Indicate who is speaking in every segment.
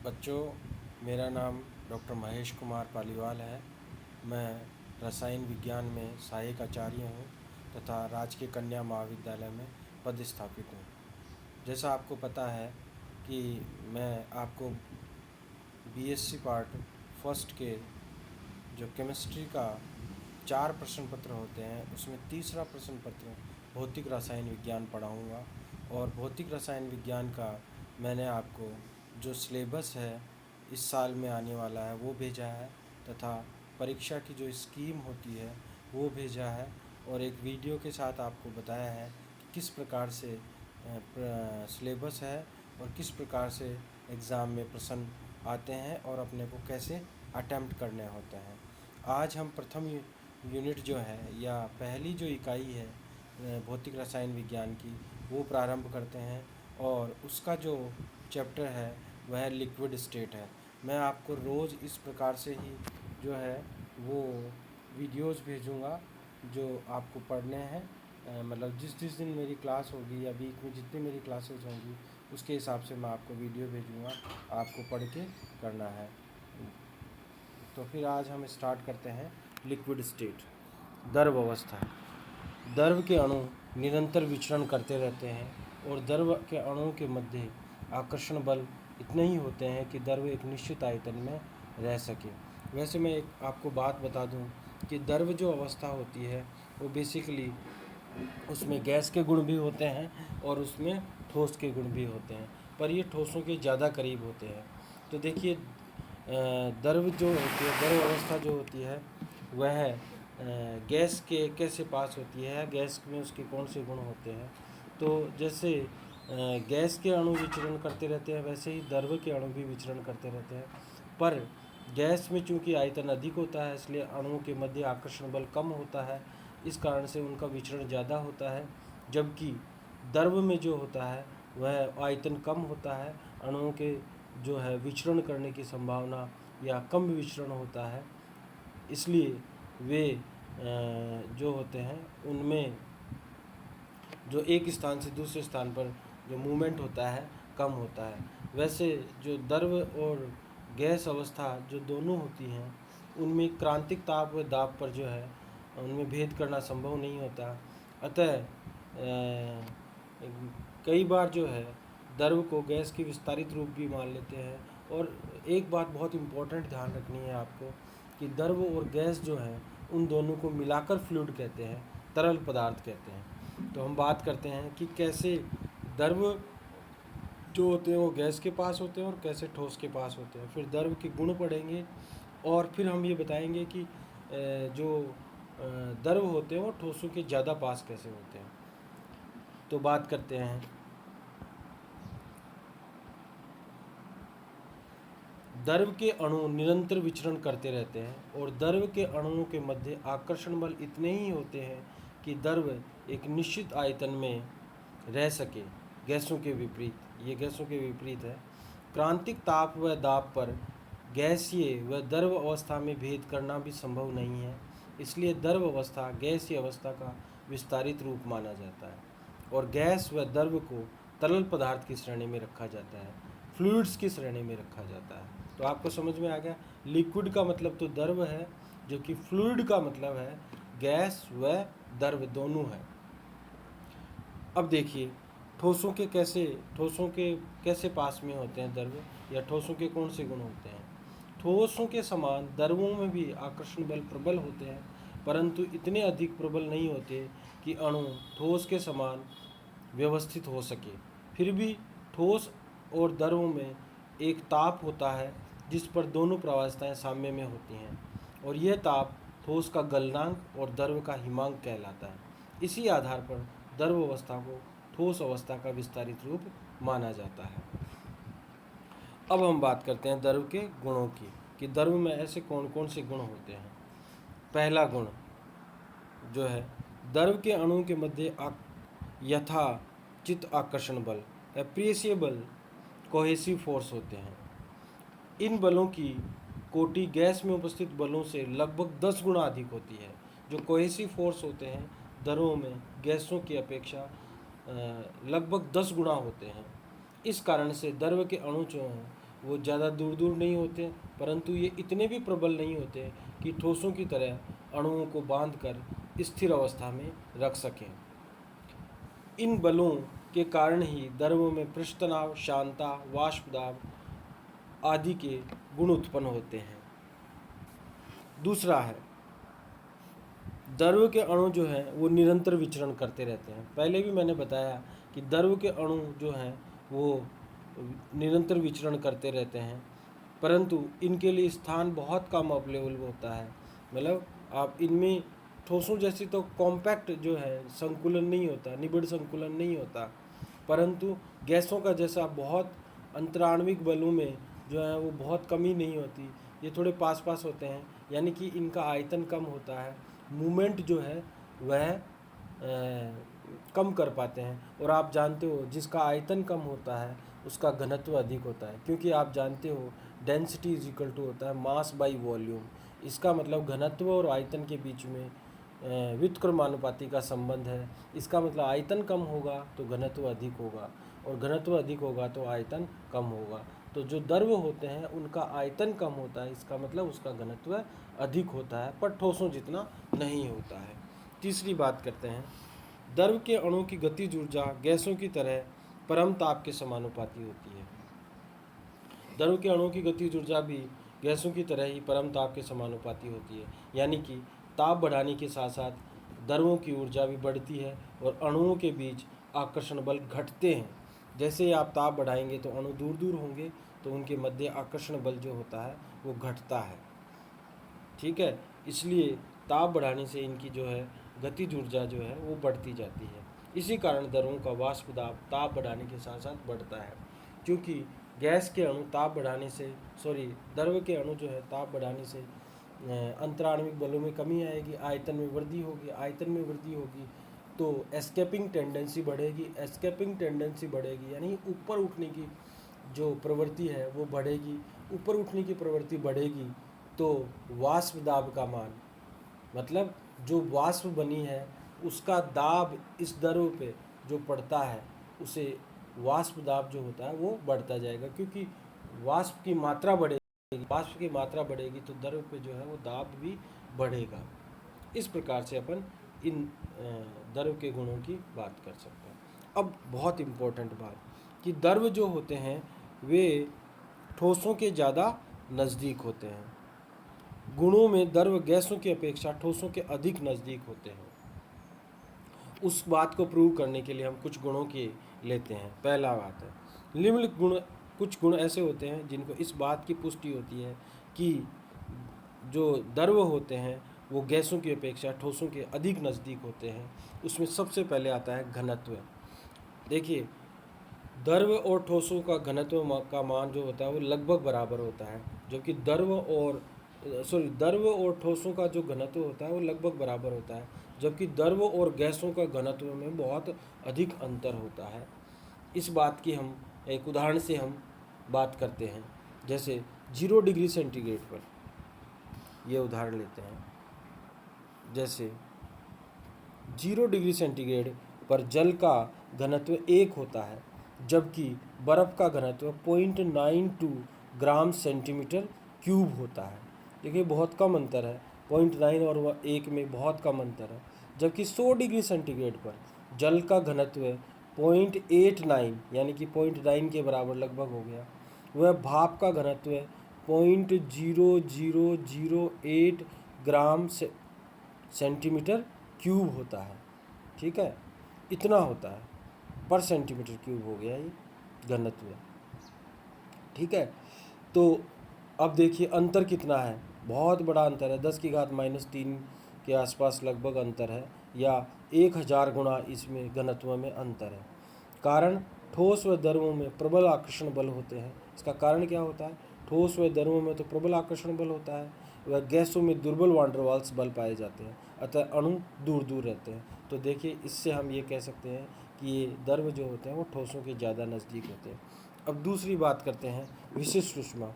Speaker 1: बच्चों, मेरा नाम डॉक्टर महेश कुमार पालीवाल है। मैं रसायन विज्ञान में सहायक आचार्य हूँ तथा राजकीय कन्या महाविद्यालय में पदस्थापित हूँ। जैसा आपको पता है कि मैं आपको बीएससी पार्ट फर्स्ट के जो केमिस्ट्री का 4 प्रश्न पत्र होते हैं उसमें तीसरा प्रश्न पत्र भौतिक रसायन विज्ञान पढ़ाऊँगा। और भौतिक रसायन विज्ञान का मैंने आपको जो सिलेबस है इस साल में आने वाला है वो भेजा है तथा परीक्षा की जो स्कीम होती है वो भेजा है, और एक वीडियो के साथ आपको बताया है कि किस प्रकार से सिलेबस है और किस प्रकार से एग्ज़ाम में प्रश्न आते हैं और अपने को कैसे अटेम्प्ट करने होते हैं। आज हम प्रथम यूनिट जो है या पहली जो इकाई है भौतिक रसायन विज्ञान की वो प्रारंभ करते हैं, और उसका जो चैप्टर है वह लिक्विड स्टेट है। मैं आपको रोज़ इस प्रकार से ही जो है वो वीडियोस भेजूँगा जो आपको पढ़ने हैं। मतलब जिस जिस दिन मेरी क्लास होगी या वीक में जितनी मेरी क्लासेस होंगी उसके हिसाब से मैं आपको वीडियो भेजूँगा, आपको पढ़ के करना है। तो फिर आज हम स्टार्ट करते हैं लिक्विड स्टेट। द्रव अवस्था। द्रव के अणु निरंतर विचरण करते रहते हैं और द्रव के अणुओं के मध्य आकर्षण बल इतने ही होते हैं कि द्रव एक निश्चित आयतन में रह सके। वैसे मैं एक आपको बात बता दूं कि द्रव जो अवस्था होती है वो बेसिकली उसमें गैस के गुण भी होते हैं और उसमें ठोस के गुण भी होते हैं, पर ये ठोसों के ज़्यादा करीब होते हैं। तो देखिए, द्रव जो होती है, द्रव अवस्था जो होती है वह गैस के कैसे पास होती है, गैस में उसके कौन से गुण होते हैं। तो जैसे गैस के अणु विचरण करते रहते हैं वैसे ही द्रव के अणु भी विचरण करते रहते हैं, पर गैस में चूंकि आयतन अधिक होता है इसलिए अणुओं के मध्य आकर्षण बल कम होता है, इस कारण से उनका विचरण ज़्यादा होता है। जबकि द्रव में जो होता है वह आयतन कम होता है, अणुओं के जो है विचरण करने की संभावना या कम विचरण होता है, इसलिए वे जो होते हैं उनमें जो एक स्थान से दूसरे स्थान पर जो मूवमेंट होता है कम होता है। वैसे जो द्रव और गैस अवस्था जो दोनों होती हैं उनमें क्रांतिक ताप व दाब पर जो है उनमें भेद करना संभव नहीं होता। अतः कई बार जो है द्रव को गैस की विस्तारित रूप भी मान लेते हैं। और एक बात बहुत इम्पोर्टेंट ध्यान रखनी है आपको कि द्रव और गैस जो है उन दोनों को मिलाकर फ्लूइड कहते हैं, तरल पदार्थ कहते हैं। तो हम बात करते हैं कि कैसे द्रव जो होते हैं वो गैस के पास होते हैं और कैसे ठोस के पास होते हैं। फिर द्रव के गुण पढ़ेंगे और फिर हम ये बताएंगे कि जो द्रव होते हैं वो ठोसों के ज़्यादा पास कैसे होते हैं। तो बात करते हैं द्रव के अणु निरंतर विचरण करते रहते हैं और द्रव के अणुओं के मध्य आकर्षण बल इतने ही होते हैं कि द्रव एक निश्चित आयतन में रह सके। गैसों के विपरीत, ये गैसों के विपरीत है। क्रांतिक ताप व दाब पर गैसीय व द्रव अवस्था में भेद करना भी संभव नहीं है, इसलिए द्रव अवस्था गैसीय अवस्था का विस्तारित रूप माना जाता है और गैस व द्रव को तरल पदार्थ की श्रेणी में रखा जाता है, फ्लूइड्स की श्रेणी में रखा जाता है। तो आपको समझ में आ गया, लिक्विड का मतलब तो द्रव है, जो कि फ्लूइड का मतलब है गैस व द्रव दोनों है। अब देखिए ठोसों के कैसे पास में होते हैं द्रव, या ठोसों के कौन से गुण होते हैं। ठोसों के समान द्रवों में भी आकर्षण बल प्रबल होते हैं, परंतु इतने अधिक प्रबल नहीं होते कि अणु ठोस के समान व्यवस्थित हो सके। फिर भी ठोस और द्रवों में एक ताप होता है जिस पर दोनों प्रवाहिताएं साम्य में होती हैं, और यह ताप ठोस का गलनांक और द्रव का हिमांक कहलाता है। इसी आधार पर द्रव अवस्था को ठोस अवस्था का विस्तारित रूप माना जाता है। अब हम बात करते हैं द्रव के गुणों की कि द्रव में ऐसे कौन कौन से गुण होते हैं। पहला गुण जो है, द्रव के अणुओं के मध्य यथाचित आकर्षण बल, एप्रिसिएबल कोहेसिव फोर्स होते हैं। इन बलों की कोटि गैस में उपस्थित बलों से लगभग 10 गुना अधिक होती है। जो कोहेसिव फोर्स होते हैं द्रवों में गैसों की अपेक्षा लगभग 10 गुना होते हैं। इस कारण से द्रव के अणु जो हैं वो ज़्यादा दूर दूर नहीं होते, परंतु ये इतने भी प्रबल नहीं होते कि ठोसों की तरह अणुओं को बांधकर स्थिर अवस्था में रख सकें। इन बलों के कारण ही द्रव्यों में पृष्ठतनाव, शांता, वाष्प दाब आदि के गुण उत्पन्न होते हैं। दूसरा है, द्रव्य के अणु जो हैं वो निरंतर विचरण करते रहते हैं। पहले भी मैंने बताया कि द्रव्य के अणु जो हैं वो निरंतर विचरण करते रहते हैं, परंतु इनके लिए स्थान बहुत कम अवेलेबल होता है। मतलब आप इनमें ठोसों जैसी तो कॉम्पैक्ट जो है संकुलन नहीं होता, निबिड़ संकुलन नहीं होता, परंतु गैसों का जैसा बहुत अंतराण्विक बलों में जो है वो बहुत कमी नहीं होती, ये थोड़े पास पास होते हैं, यानी कि इनका आयतन कम होता है, मूवमेंट जो है वह कम कर पाते हैं। और आप जानते हो जिसका आयतन कम होता है उसका घनत्व अधिक होता है, क्योंकि आप जानते हो डेंसिटी इज इक्वल टू होता है मास बाई वॉल्यूम। इसका मतलब घनत्व और आयतन के बीच में व्युत्क्रमानुपाती का संबंध है। इसका मतलब आयतन कम होगा तो घनत्व अधिक होगा, और घनत्व अधिक होगा तो आयतन कम होगा। तो जो द्रव्य होते हैं उनका आयतन कम होता है, इसका मतलब उसका घनत्व अधिक होता है, पर ठोसों जितना नहीं होता है। तीसरी बात करते हैं, द्रव्य के अणु की गतिज ऊर्जा गैसों की तरह परम ताप के समानुपाती होती है। द्रव्य के अणु की गतिज ऊर्जा भी गैसों की तरह ही परम ताप के समानुपाती होती है, यानी कि ताप बढ़ाने के साथ साथ द्रव्यों की ऊर्जा भी बढ़ती है और अणुओं के बीच आकर्षण बल घटते हैं। जैसे ही आप ताप बढ़ाएंगे तो अणु दूर दूर होंगे, तो उनके मध्य आकर्षण बल जो होता है वो घटता है। ठीक है, इसलिए ताप बढ़ाने से इनकी जो है गतिज ऊर्जा जो है वो बढ़ती जाती है। इसी कारण द्रव्यों का वाष्प दाब ताप बढ़ाने के साथ साथ बढ़ता है, क्योंकि गैस के अणु ताप बढ़ाने से द्रव्य के अणु जो है ताप बढ़ाने से अंतराण्विक बलों में कमी आएगी, आयतन में वृद्धि होगी, आयतन में वृद्धि होगी तो एस्केपिंग टेंडेंसी बढ़ेगी, एस्केपिंग टेंडेंसी बढ़ेगी यानी ऊपर उठने की जो प्रवृत्ति है वो बढ़ेगी, ऊपर उठने की प्रवृत्ति बढ़ेगी तो वाष्प दाब का मान, मतलब जो वाष्प बनी है उसका दाब इस द्रव्य पे जो पड़ता है उसे वाष्प दाब जो होता है वो बढ़ता जाएगा, क्योंकि वाष्प की मात्रा बढ़ेगी, वाष्प की मात्रा बढ़ेगी तो द्रव्य पे जो है वो दाब भी बढ़ेगा। इस प्रकार से अपन इन द्रव्य के गुणों की बात कर सकते हैं। अब बहुत इम्पोर्टेंट बात कि द्रव्य जो होते हैं वे ठोसों के ज़्यादा नज़दीक होते हैं। गुणों में द्रव्य गैसों की अपेक्षा ठोसों के अधिक नज़दीक होते हैं। उस बात को प्रूव करने के लिए हम कुछ गुणों के लेते हैं। पहला बात है निम्नलिखित गुण, कुछ गुण ऐसे होते हैं जिनको इस बात की पुष्टि होती है कि जो द्रव्य होते हैं वो गैसों की अपेक्षा ठोसों के अधिक नज़दीक होते हैं। उसमें सबसे पहले आता है घनत्व। देखिए, द्रव्य और ठोसों का घनत्व का मान जो होता है वो लगभग बराबर होता है, जबकि द्रव्य और ठोसों का जो घनत्व होता है वो लगभग बराबर होता है, जबकि द्रव्य और गैसों का घनत्व में बहुत अधिक अंतर होता है। इस बात की हम एक उदाहरण से हम बात करते हैं। जैसे 0 डिग्री सेंटीग्रेड पर ये उदाहरण लेते हैं। जैसे 0 डिग्री सेंटीग्रेड पर जल का घनत्व 1 होता है, जबकि बर्फ़ का घनत्व 0.92 ग्राम सेंटीमीटर क्यूब होता है। देखिए बहुत कम अंतर है, 0.9 और 1 में बहुत कम अंतर है। जबकि 100 डिग्री सेंटीग्रेड पर जल का घनत्व 0.89 यानी कि 0.9 के बराबर लगभग हो गया। वह भाप का घनत्व 0.0008 ग्राम सेंटीमीटर क्यूब होता है। ठीक है, इतना होता है पर सेंटीमीटर क्यूब हो गया ये घनत्व। ठीक है, तो अब देखिए अंतर कितना है, बहुत बड़ा अंतर है, 10⁻³ के आसपास लगभग अंतर है, या 1000 गुना इसमें घनत्व में अंतर है। कारण ठोस व द्रवों में प्रबल आकर्षण बल होते हैं। इसका कारण क्या होता है, ठोस व द्रवों में तो प्रबल आकर्षण बल होता है, वह गैसों में दुर्बल वान डेर वाल्स बल पाए जाते हैं, अतः अणु दूर दूर रहते हैं। तो देखिए इससे हम ये कह सकते हैं कि ये द्रव्य जो होते हैं वो ठोसों के ज़्यादा नज़दीक होते हैं। अब दूसरी बात करते हैं विशिष्ट ऊष्मा।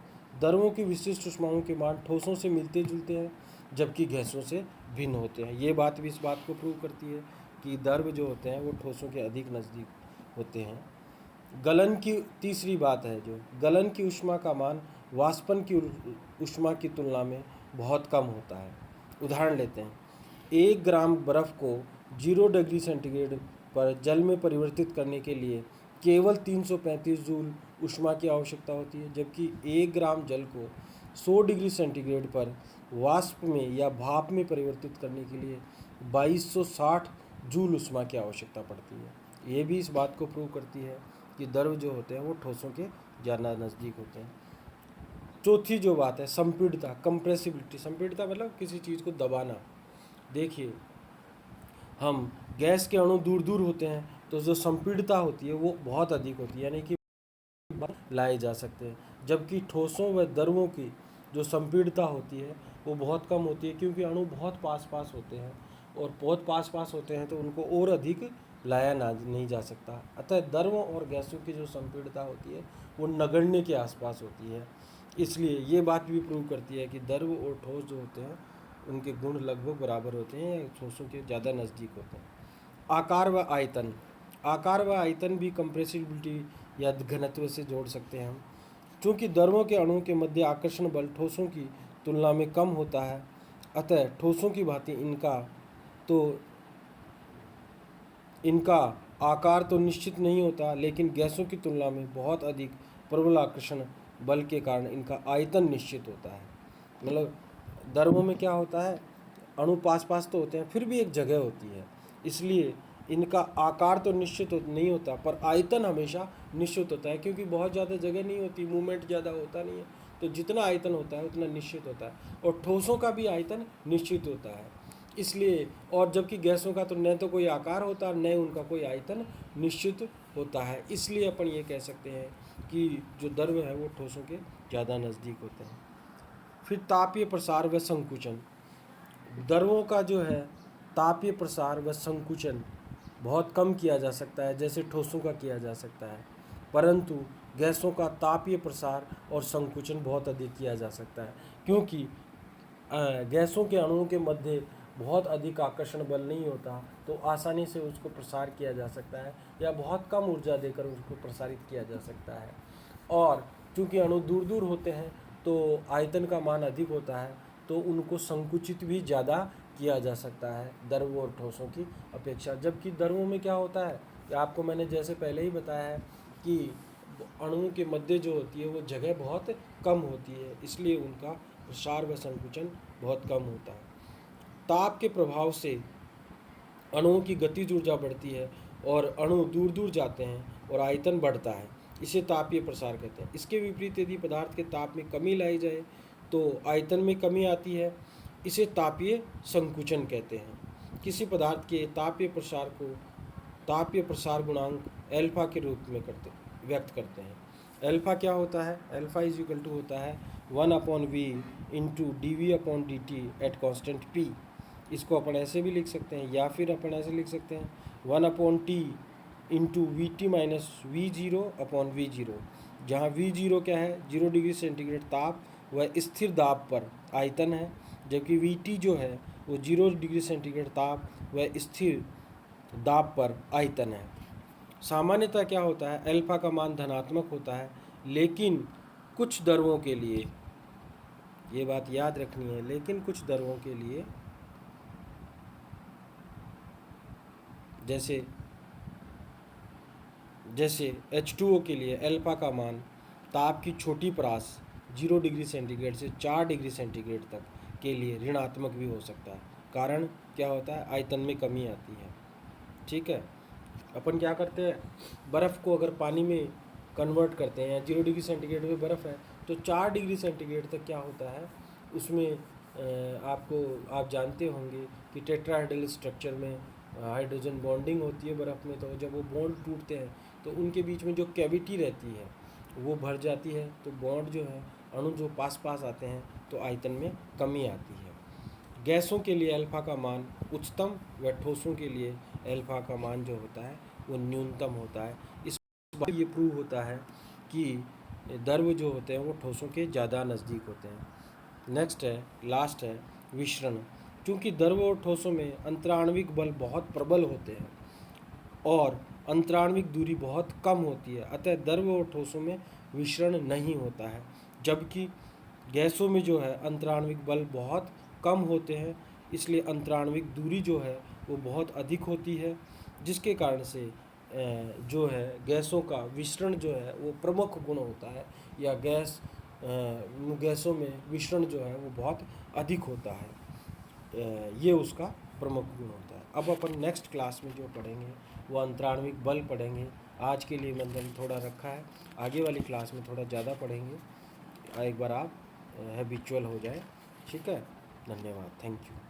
Speaker 1: द्रव्यों की विशिष्ट ऊष्माओं के मान ठोसों से मिलते जुलते हैं, जबकि गैसों से भिन्न होते हैं। ये बात भी इस बात को प्रूव करती है कि द्रव्य जो होते हैं वो ठोसों के अधिक नज़दीक होते हैं। गलन की तीसरी बात है जो गलन की ऊष्मा का मान वाष्पन की ऊष्मा की तुलना में बहुत कम होता है। उदाहरण लेते हैं, 1 ग्राम बर्फ़ को 0 डिग्री सेंटीग्रेड पर जल में परिवर्तित करने के लिए केवल 335 जूल ऊष्मा की आवश्यकता होती है, जबकि 1 ग्राम जल को 100 डिग्री सेंटीग्रेड पर वाष्प में या भाप में परिवर्तित करने के लिए 2260 जूल ऊष्मा की आवश्यकता पड़ती है। ये भी इस बात को प्रूव करती है कि द्रव जो होते हैं वो ठोसों के ज़्यादा नज़दीक होते हैं। चौथी जो बात है संपीड़ितता, कंप्रेसिबिलिटी। संपीड़ितता मतलब किसी चीज़ को दबाना। देखिए, हम गैस के अणु दूर दूर होते हैं तो जो संपीड़ितता होती है वो बहुत अधिक होती है, यानी कि लाए जा सकते हैं, जबकि ठोसों व द्रवों की जो संपीड़ितता होती है वो बहुत कम होती है, क्योंकि अणु बहुत पास पास होते हैं और बहुत पास पास होते हैं तो उनको और अधिक लाया नहीं जा सकता। अतः द्रवों और गैसों की जो संपीड़ितता होती है वो नगण्य के आसपास होती है। इसलिए ये बात भी प्रूव करती है कि द्रव और ठोस जो होते हैं उनके गुण लगभग बराबर होते हैं या ठोसों के ज़्यादा नज़दीक होते हैं। आकार व आयतन। आकार व आयतन भी कंप्रेसिबिलिटी या घनत्व से जोड़ सकते हैं हम। चूँकि द्रवों के अणुओं के मध्य आकर्षण बल ठोसों की तुलना में कम होता है, अतः ठोसों की भांति इनका आकार तो निश्चित नहीं होता, लेकिन गैसों की तुलना में बहुत अधिक प्रबल आकर्षण बल के कारण इनका आयतन निश्चित होता है। मतलब द्रवों में क्या होता है, अणु पास पास तो होते हैं फिर भी एक जगह होती है, इसलिए इनका आकार तो निश्चित नहीं होता पर आयतन हमेशा निश्चित होता है, क्योंकि बहुत ज़्यादा जगह नहीं होती, मूवमेंट ज़्यादा होता नहीं है, तो जितना आयतन होता है उतना निश्चित होता है। और ठोसों का भी आयतन निश्चित होता है, इसलिए। और जबकि गैसों का तो न तो कोई आकार होता न उनका कोई आयतन निश्चित होता है, इसलिए अपन ये कह सकते हैं कि जो द्रव है वो ठोसों के ज़्यादा नज़दीक होते हैं। फिर तापीय प्रसार व संकुचन। द्रवों का जो है तापीय प्रसार व संकुचन बहुत कम किया जा सकता है, जैसे ठोसों का किया जा सकता है, परंतु गैसों का तापीय प्रसार और संकुचन बहुत अधिक किया जा सकता है, क्योंकि गैसों के अणुओं के मध्य बहुत अधिक आकर्षण बल नहीं होता, तो आसानी से उसको प्रसार किया जा सकता है या बहुत कम ऊर्जा देकर उसको प्रसारित किया जा सकता है। और चूँकि अणु दूर दूर होते हैं तो आयतन का मान अधिक होता है, तो उनको संकुचित भी ज़्यादा किया जा सकता है द्रव और ठोसों की अपेक्षा। जबकि द्रवों में क्या होता है कि आपको मैंने जैसे पहले ही बताया है कि अणुओं के मध्य जो होती है वो जगह बहुत कम होती है, इसलिए उनका प्रसार व संकुचन बहुत कम होता है। ताप के प्रभाव से अणुओं की गतिज ऊर्जा बढ़ती है और अणु दूर दूर जाते हैं और आयतन बढ़ता है, इसे तापीय प्रसार कहते हैं। इसके विपरीत यदि पदार्थ के ताप में कमी लाई जाए तो आयतन में कमी आती है, इसे तापीय संकुचन कहते हैं। किसी पदार्थ के तापीय प्रसार गुणांक एल्फा के रूप में व्यक्त करते हैं। एल्फा क्या होता है, एल्फा इज इक्वल टू होता है 1/v into dv/dt at constant p। इसको अपन ऐसे भी लिख सकते हैं या फिर अपन ऐसे लिख सकते हैं 1/t into vt minus v0/v0, जहाँ v0 क्या है, 0 डिग्री सेंटीग्रेड ताप व स्थिर दाब पर आयतन है, जबकि vt जो है वो 0 डिग्री सेंटीग्रेड ताप व स्थिर दाब पर आयतन है। सामान्यतः क्या होता है, अल्फा का मान धनात्मक होता है, लेकिन कुछ द्रवों के लिए, ये बात याद रखनी है, लेकिन कुछ द्रवों के लिए जैसे H2O के लिए अल्फा का मान ताप की छोटी परास 0 डिग्री सेंटीग्रेड से 4 डिग्री सेंटीग्रेड तक के लिए ऋणात्मक भी हो सकता है। कारण क्या होता है, आयतन में कमी आती है। ठीक है, अपन क्या करते हैं, बर्फ़ को अगर पानी में कन्वर्ट करते हैं, 0 डिग्री सेंटीग्रेड में बर्फ़ है तो 4 डिग्री सेंटीग्रेड तक क्या होता है उसमें, आप जानते होंगे कि टेट्राहेड्रल स्ट्रक्चर में हाइड्रोजन बॉन्डिंग होती है बर्फ़ में, तो जब वो बॉन्ड टूटते हैं तो उनके बीच में जो कैविटी रहती है वो भर जाती है, तो बॉन्ड जो है, अणु जो पास पास आते हैं तो आयतन में कमी आती है। गैसों के लिए अल्फा का मान उच्चतम व ठोसों के लिए अल्फा का मान जो होता है वो न्यूनतम होता है। इस बात ये प्रूव होता है कि द्रव जो होते हैं वो ठोसों के ज़्यादा नज़दीक होते हैं। नेक्स्ट है, लास्ट है विसरण। क्योंकि द्रव और ठोसों में अंतराण्विक बल बहुत प्रबल होते हैं और अंतराण्विक दूरी बहुत कम होती है, अतः द्रव और ठोसों में विसरण नहीं होता है। जबकि गैसों में जो है अंतराण्विक बल बहुत कम होते हैं, इसलिए अंतराण्विक दूरी जो है वो बहुत अधिक होती है, जिसके कारण से जो है गैसों का विसरण जो है वो प्रमुख गुण होता है, या गैसों में विसरण जो है वो बहुत अधिक होता है। ये उसका प्रमुख गुण होता है। अब अपन नेक्स्ट क्लास में जो पढ़ेंगे वो अंतराण्विक बल पढ़ेंगे। आज के लिए मैंने थोड़ा रखा है, आगे वाली क्लास में थोड़ा ज़्यादा पढ़ेंगे। एक बार आप हैबिचुअल हो जाए। ठीक है, धन्यवाद, थैंक यू।